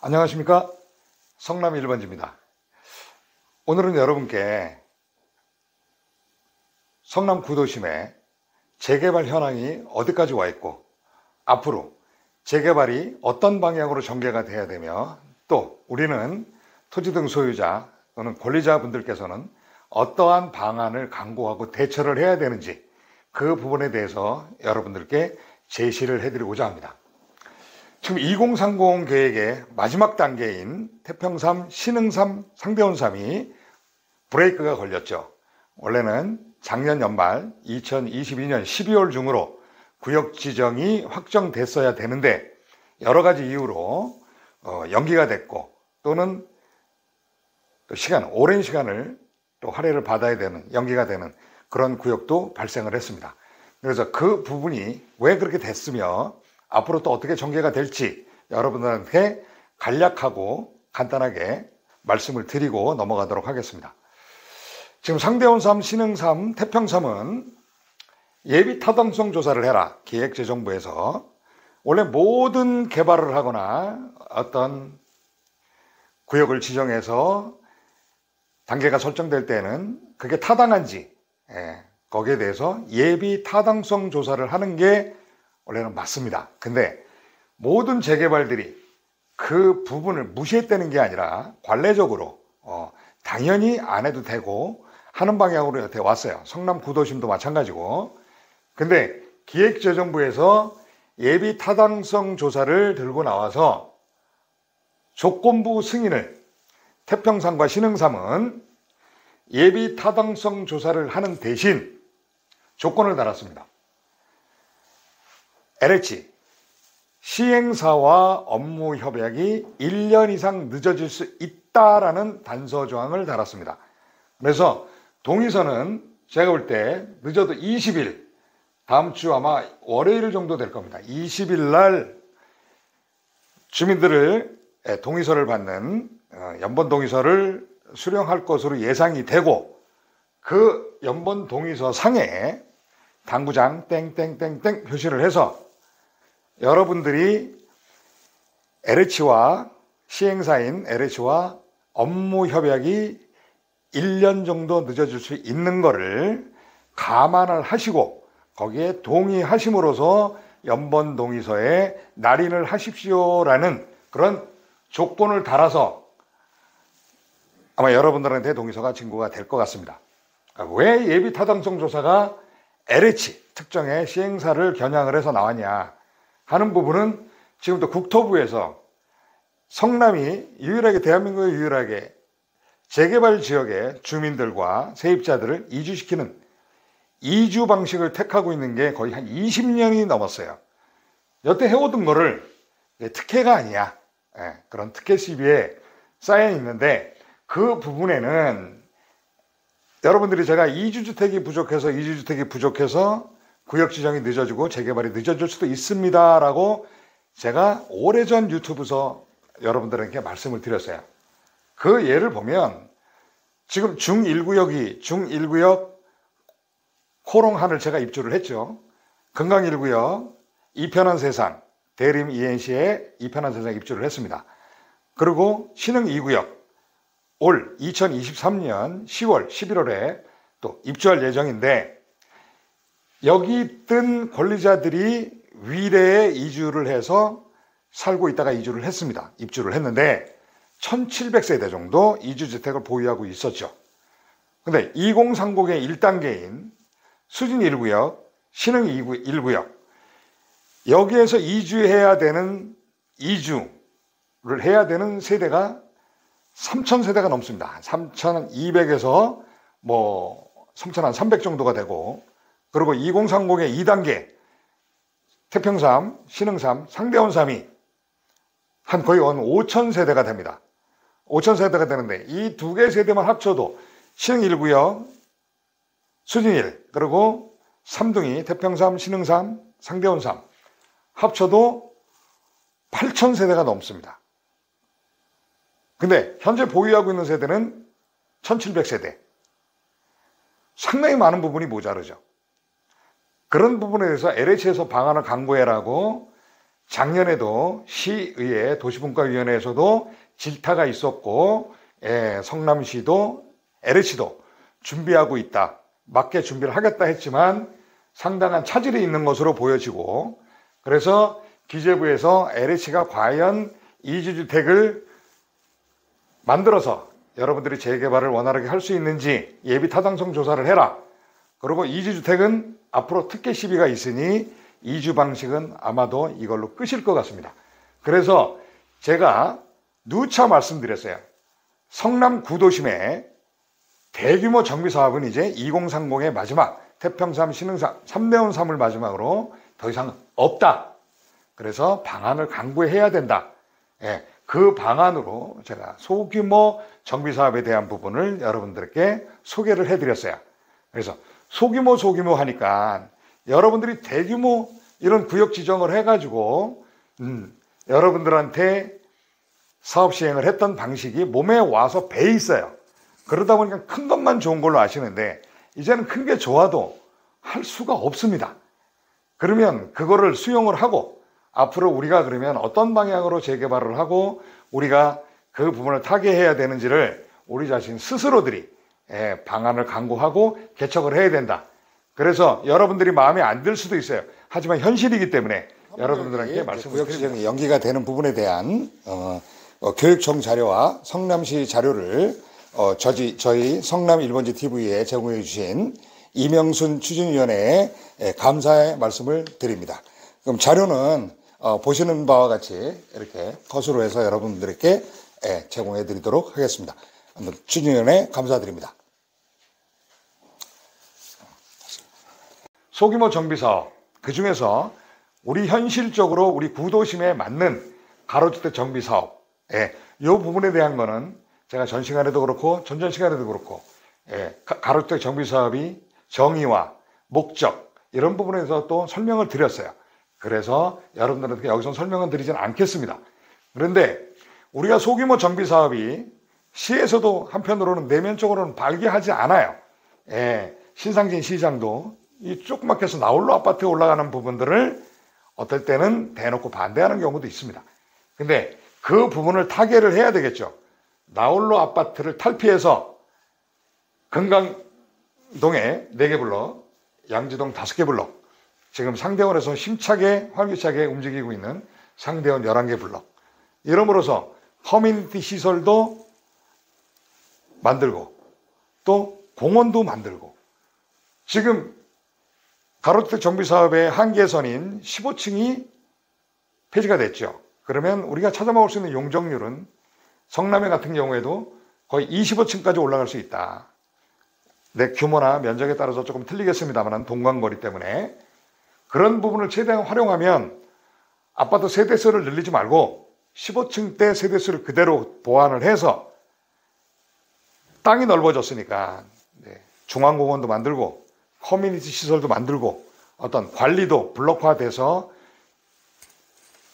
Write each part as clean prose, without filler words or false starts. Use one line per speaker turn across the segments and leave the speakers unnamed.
안녕하십니까, 성남 1번지입니다. 오늘은 여러분께 성남 구도심의 재개발 현황이 어디까지 와 있고 앞으로 재개발이 어떤 방향으로 전개가 돼야 되며, 또 우리는 토지 등 소유자 또는 권리자분들께서는 어떠한 방안을 강구하고 대처를 해야 되는지, 그 부분에 대해서 여러분들께 제시를 해드리고자 합니다. 지금 2030 계획의 마지막 단계인 태평삼, 신흥삼, 상대원삼이 브레이크가 걸렸죠. 원래는 작년 연말 2022년 12월 중으로 구역 지정이 확정됐어야 되는데, 여러 가지 이유로 연기가 됐고, 또는 오랜 시간을 또 할애를 받아야 되는, 연기가 되는 그런 구역도 발생을 했습니다. 그래서 그 부분이 왜 그렇게 됐으며 앞으로 또 어떻게 전개가 될지 여러분들한테 간략하고 간단하게 말씀을 드리고 넘어가도록 하겠습니다. 지금 상대원삼, 신흥삼, 태평삼은 예비 타당성 조사를 해라, 기획재정부에서 원래 모든 개발을 하거나 어떤 구역을 지정해서 단계가 설정될 때는 그게 타당한지, 거기에 대해서 예비 타당성 조사를 하는 게 원래는 맞습니다. 근데 모든 재개발들이 그 부분을 무시했다는 게 아니라 관례적으로 당연히 안 해도 되고 하는 방향으로 여태 왔어요. 성남 구도심도 마찬가지고. 근데 기획재정부에서 예비 타당성 조사를 들고 나와서 조건부 승인을, 태평삼과 신흥삼은 예비 타당성 조사를 하는 대신 조건을 달았습니다. LH 시행사와 업무 협약이 1년 이상 늦어질 수 있다라는 단서 조항을 달았습니다. 그래서 동의서는 제가 볼 때 늦어도 20일, 다음 주 아마 월요일 정도 될 겁니다. 20일 날 주민들을 동의서를 받는 연번 동의서를 수령할 것으로 예상이 되고, 그 연번 동의서 상에 당구장 땡땡땡땡 표시를 해서 여러분들이 LH와 시행사인 LH와 업무 협약이 1년 정도 늦어질 수 있는 거를 감안을 하시고 거기에 동의하심으로써 연번 동의서에 날인을 하십시오라는 그런 조건을 달아서 아마 여러분들한테 동의서가 진구가 될 것 같습니다. 왜 예비 타당성 조사가 LH 특정의 시행사를 겨냥을 해서 나왔냐 하는 부분은 지금도 국토부에서 성남이 유일하게, 대한민국의 유일하게 재개발 지역의 주민들과 세입자들을 이주시키는 이주 방식을 택하고 있는 게 거의 한 20년이 넘었어요. 여태 해오던 거를 특혜가 아니야, 그런 특혜 시비에 쌓여 있는데, 그 부분에는 여러분들이 제가 이주주택이 부족해서 구역 지정이 늦어지고 재개발이 늦어질 수도 있습니다 라고 제가 오래전 유튜브에서 여러분들에게 말씀을 드렸어요. 그 예를 보면 지금 중1구역 코롱한을 제가 입주를 했죠. 금강 1구역 이편한 세상, 대림 ENC에 이편한 세상 입주를 했습니다. 그리고 신흥 2구역 올 2023년 10월, 11월에 또 입주할 예정인데, 여기 뜬 권리자들이 위례에 이주를 해서 살고 있다가 이주를 했습니다. 입주를 했는데 1700세대 정도 이주주택을 보유하고 있었죠. 근데 2030의 1단계인 수진 1구역, 신흥 1구역, 여기에서 이주를 해야 되는 세대가 3000세대가 넘습니다. 3200에서 3300 정도가 되고, 그리고 2030의 2단계 태평삼, 신흥삼, 상대원삼이 거의 5000세대가 됩니다. 5000세대가 되는데 이 두 개 세대만 합쳐도 신흥 1구역, 수진 1, 그리고 삼둥이 태평삼, 신흥삼, 상대원삼 합쳐도 8000세대가 넘습니다. 근데 현재 보유하고 있는 세대는 1700세대. 상당히 많은 부분이 모자르죠. 그런 부분에 대해서 LH에서 방안을 강구해라고 작년에도 시의회 도시분과위원회에서도 질타가 있었고 성남시도 LH도 준비하고 있다. 맞게 준비를 하겠다 했지만 상당한 차질이 있는 것으로 보여지고, 그래서 기재부에서 LH가 과연 이주주택을 만들어서 여러분들이 재개발을 원활하게 할 수 있는지 예비 타당성 조사를 해라. 그리고 이주주택은 앞으로 특혜 시비가 있으니 이주 방식은 아마도 이걸로 끝일 것 같습니다. 그래서 제가 누차 말씀드렸어요. 성남 구도심에 대규모 정비 사업은 이제 2030의 마지막, 태평3, 신흥3, 3대원 3을 마지막으로 더 이상 없다. 그래서 방안을 강구해야 된다. 그 방안으로 제가 소규모 정비 사업에 대한 부분을 여러분들께 소개를 해드렸어요. 그래서 소규모 하니까 여러분들이 대규모 이런 구역 지정을 해가지고 여러분들한테 사업 시행을 했던 방식이 몸에 와서 배 있어요. 그러다 보니까 큰 것만 좋은 걸로 아시는데 이제는 큰 게 좋아도 할 수가 없습니다. 그러면 그거를 수용을 하고 앞으로 우리가 그러면 어떤 방향으로 재개발을 하고 우리가 그 부분을 타개해야 되는지를 우리 자신 스스로들이 방안을 강구하고 개척을 해야 된다. 그래서 여러분들이 마음에 안 들 수도 있어요. 하지만 현실이기 때문에 여러분들에게 말씀을 드립니다. 연기가 되는 부분에 대한 교육청 자료와 성남시 자료를 저희 성남 1번지 TV에 제공해 주신 이명순 추진위원회에 감사의 말씀을 드립니다. 그럼 자료는 보시는 바와 같이 이렇게 컷으로 해서 여러분들께 제공해 드리도록 하겠습니다. 한번 추진위원회 감사드립니다. 소규모 정비사업, 그 중에서 우리 현실적으로 우리 구도심에 맞는 가로주택 정비사업, 이 부분에 대한 거는 제가 전 시간에도 그렇고 전전 시간에도 그렇고 가로주택 정비사업이 정의와 목적 이런 부분에서 또 설명을 드렸어요. 그래서 여러분들한테 여기서 설명은 드리진 않겠습니다. 그런데 우리가 소규모 정비사업이 시에서도 한편으로는 내면적으로는 발기하지 않아요. 신상진 시장도 이 조그맣게 해서 나홀로 아파트에 올라가는 부분들을 어떨 때는 대놓고 반대하는 경우도 있습니다. 근데 그 부분을 타개를 해야 되겠죠. 나홀로 아파트를 탈피해서 금강동에 4개 블럭, 양지동 5개 블럭, 지금 상대원에서 힘차게 활기차게 움직이고 있는 상대원 11개 블럭, 이러므로써 커뮤니티 시설도 만들고 또 공원도 만들고, 지금 가로주택 정비사업의 한계선인 15층이 폐지가 됐죠. 그러면 우리가 찾아 먹을 수 있는 용적률은 성남에 같은 경우에도 거의 25층까지 올라갈 수 있다. 내 규모나 면적에 따라서 조금 틀리겠습니다만 동광거리 때문에 그런 부분을 최대한 활용하면 아파트 세대수를 늘리지 말고 15층대 세대수를 그대로 보완을 해서 땅이 넓어졌으니까 중앙공원도 만들고 커뮤니티 시설도 만들고 어떤 관리도 블록화돼서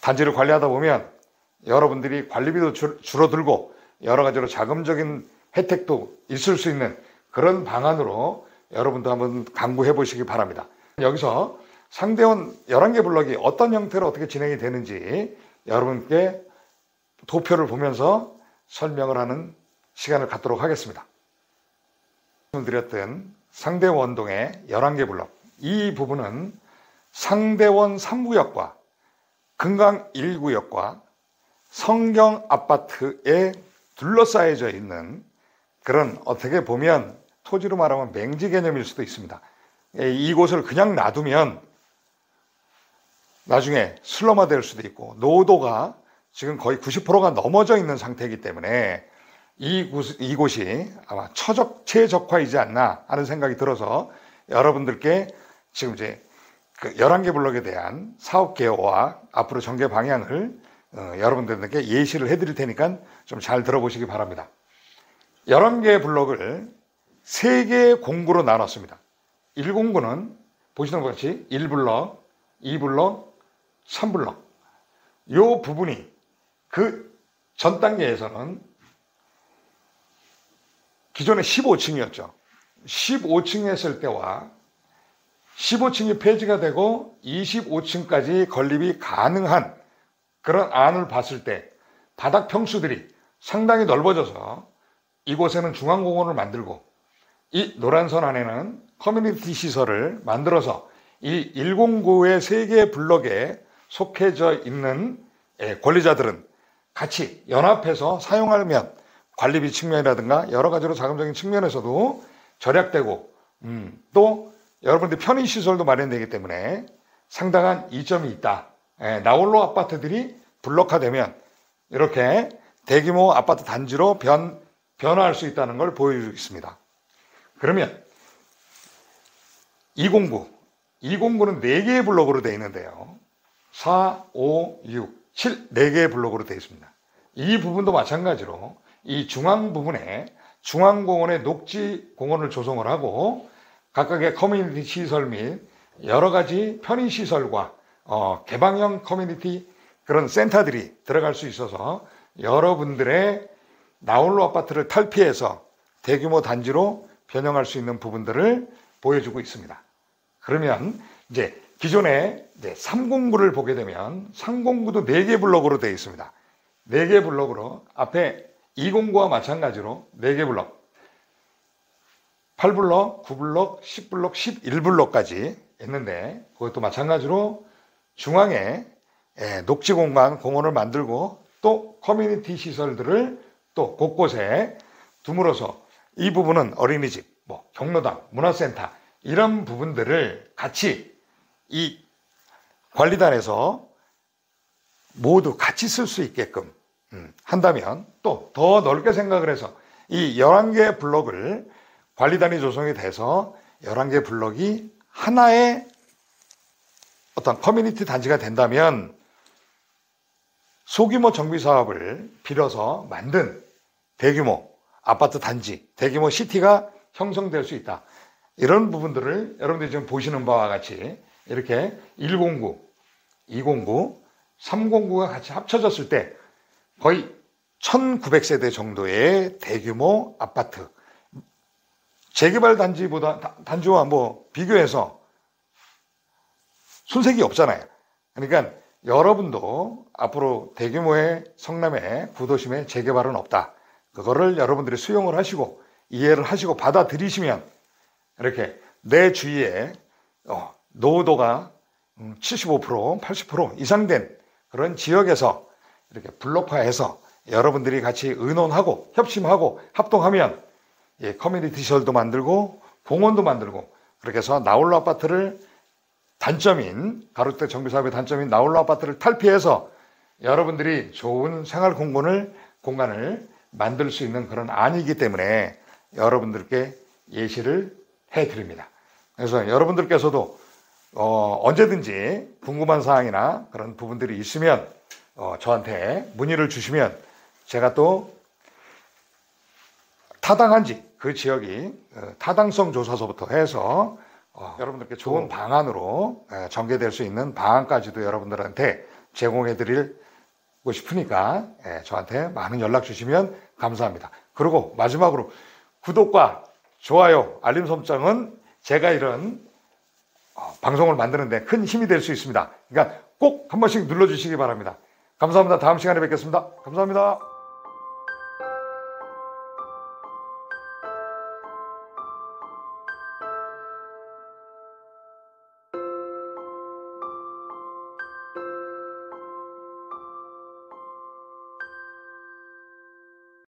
단지를 관리하다 보면 여러분들이 관리비도 줄어들고 여러 가지로 자금적인 혜택도 있을 수 있는 그런 방안으로 여러분도 한번 강구해 보시기 바랍니다. 여기서 상대원 11개 블럭이 어떤 형태로 어떻게 진행이 되는지 여러분께 도표를 보면서 설명을 하는 시간을 갖도록 하겠습니다. 말씀드렸던 상대원동의 11개 블럭, 이 부분은 상대원 3구역과 금강 1구역과 성경 아파트에 둘러싸여져 있는 그런, 어떻게 보면 토지로 말하면 맹지 개념일 수도 있습니다. 이곳을 그냥 놔두면 나중에 슬럼화 될 수도 있고 노도가 지금 거의 90%가 넘어져 있는 상태이기 때문에 이곳이 아마 최적화이지 않나 하는 생각이 들어서 여러분들께 지금 이제 그 11개 블럭에 대한 사업 개요와 앞으로 전개 방향을 여러분들께 예시를 해드릴 테니까 좀 잘 들어보시기 바랍니다. 11개 블럭을 3개의 공구로 나눴습니다. 1공구는 보시는 것 같이 1블럭, 2블럭, 3블럭. 이 부분이 그 전 단계에서는 기존에 15층이었죠. 15층에 했을 때와 15층이 폐지가 되고 25층까지 건립이 가능한 그런 안을 봤을 때 바닥 평수들이 상당히 넓어져서 이곳에는 중앙공원을 만들고 이 노란 선 안에는 커뮤니티 시설을 만들어서 이 109의 3개의 블럭에 속해져 있는 권리자들은 같이 연합해서 사용하면 관리비 측면이라든가 여러 가지로 자금적인 측면에서도 절약되고 또 여러분들 편의시설도 마련되기 때문에 상당한 이점이 있다. 나홀로 아파트들이 블록화되면 이렇게 대규모 아파트 단지로 변화할 수 있다는 걸 보여주고 있습니다. 그러면 209는 4개의 블록으로 되어 있는데요. 4, 5, 6, 7, 4개의 블록으로 되어 있습니다. 이 부분도 마찬가지로 이 중앙 부분에 중앙공원의 녹지공원을 조성을 하고 각각의 커뮤니티 시설 및 여러 가지 편의시설과 개방형 커뮤니티 그런 센터들이 들어갈 수 있어서 여러분들의 나홀로 아파트를 탈피해서 대규모 단지로 변형할 수 있는 부분들을 보여주고 있습니다. 그러면 이제 기존에 309를 보게 되면 309도 4개 블록으로 되어 있습니다. 4개 블록으로 앞에 209와 마찬가지로 4개 블록 8블록, 9블록, 10블록, 11블록까지 있는데 그것도 마찬가지로 중앙에 녹지공간, 공원을 만들고 또 커뮤니티 시설들을 또 곳곳에 둠으로써 이 부분은 어린이집, 경로당, 문화센터 이런 부분들을 같이 이 관리단에서 모두 같이 쓸 수 있게끔 한다면 또 더 넓게 생각을 해서 이 11개 블록을 관리단이 조성이 돼서 11개 블록이 하나의 어떤 커뮤니티 단지가 된다면 소규모 정비 사업을 빌어서 만든 대규모 아파트 단지, 대규모 시티가 형성될 수 있다. 이런 부분들을 여러분들이 지금 보시는 바와 같이 이렇게 109, 209, 309가 같이 합쳐졌을 때 거의 1900세대 정도의 대규모 아파트 재개발 단지와 비교해서 손색이 없잖아요. 그러니까 여러분도 앞으로 대규모의 성남의 구도심의 재개발은 없다. 그거를 여러분들이 수용을 하시고 이해를 하시고 받아들이시면 이렇게 내 주위에 노후도가 75%, 80% 이상 된 그런 지역에서 이렇게 블록화해서 여러분들이 같이 의논하고 협심하고 합동하면 커뮤니티 시설도 만들고 공원도 만들고 그렇게 해서 나홀로 아파트를 단점인 가로주택 정비사업의 단점인 나홀로 아파트를 탈피해서 여러분들이 좋은 생활 공간을 만들 수 있는 그런 안이기 때문에 여러분들께 예시를 해드립니다. 그래서 여러분들께서도 언제든지 궁금한 사항이나 그런 부분들이 있으면 저한테 문의를 주시면 제가 또 타당한지 그 지역이 타당성 조사서부터 해서 여러분들께 좋은 방안으로 전개될 수 있는 방안까지도 여러분들한테 제공해 드리고 싶으니까 저한테 많은 연락 주시면 감사합니다. 그리고 마지막으로 구독과 좋아요, 알림 설정은 제가 이런 방송을 만드는데 큰 힘이 될 수 있습니다. 그러니까 꼭 한 번씩 눌러주시기 바랍니다. 감사합니다. 다음 시간에 뵙겠습니다. 감사합니다.